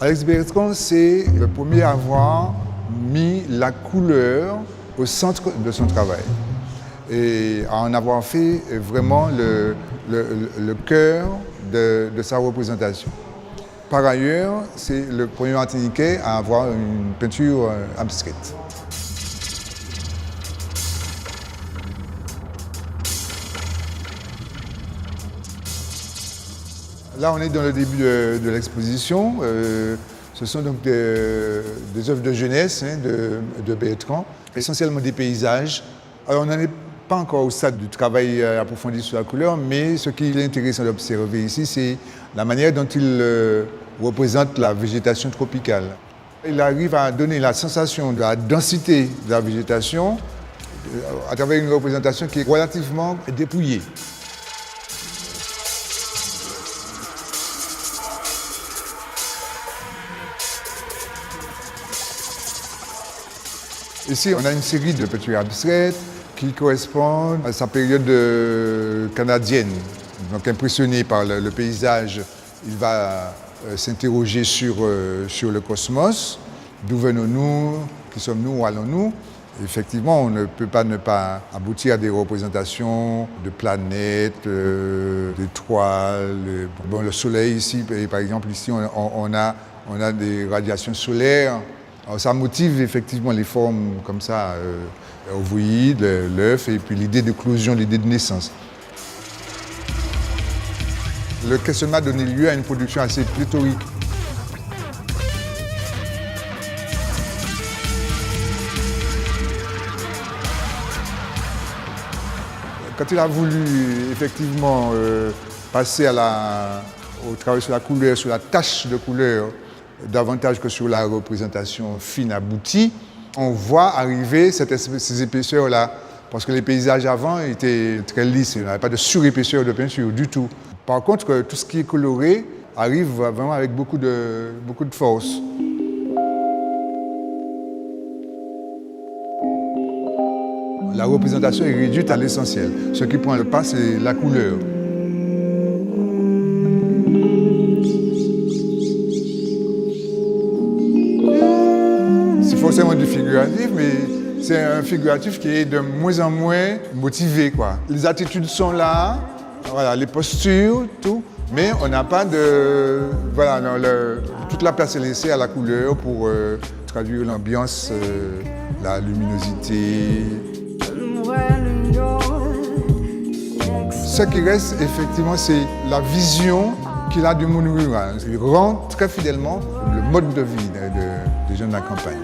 Alex Bertrand, c'est le premier à avoir mis la couleur au centre de son travail et à en avoir fait vraiment le cœur de sa représentation. Par ailleurs, c'est le premier Martiniquais à avoir une peinture abstraite. Là, on est dans le début de l'exposition. Ce sont donc des œuvres de jeunesse de Bertrand, essentiellement des paysages. Alors, on n'en est pas encore au stade du travail approfondi sur la couleur, mais ce qu'il est intéressant d'observer ici, c'est la manière dont il représente la végétation tropicale. Il arrive à donner la sensation de la densité de la végétation à travers une représentation qui est relativement dépouillée. Ici, on a une série de peintures abstraites qui correspondent à sa période canadienne. Donc, impressionné par le paysage, il va s'interroger sur le cosmos. D'où venons-nous? Qui sommes-nous? Où allons-nous? Effectivement, on ne peut pas ne pas aboutir à des représentations de planètes, d'étoiles. Bon, le soleil ici, par exemple, ici, on a des radiations solaires. Alors, ça motive effectivement les formes comme ça, ovoïdes, l'œuf, et puis l'idée d'éclosion, l'idée de naissance. Le questionnement a donné lieu à une production assez pléthorique. Quand il a voulu effectivement passer au travail sur la couleur, sur la tache de couleur, davantage que sur la représentation fine aboutie, on voit arriver ces épaisseurs-là. Parce que les paysages avant étaient très lisses, il n'y avait pas de surépaisseur de peinture du tout. Par contre, tout ce qui est coloré arrive vraiment avec beaucoup de force. La représentation est réduite à l'essentiel. Ce qui prend le pas, c'est la couleur. C'est forcément du figuratif, mais c'est un figuratif qui est de moins en moins motivé, quoi. Les attitudes sont là, voilà, les postures, tout, mais on n'a pas de... Voilà, toute la place est laissée à la couleur pour traduire l'ambiance, la luminosité. Ce qui reste, effectivement, c'est la vision qu'il a du monde rural. Il rend très fidèlement le mode de vie des gens de la campagne.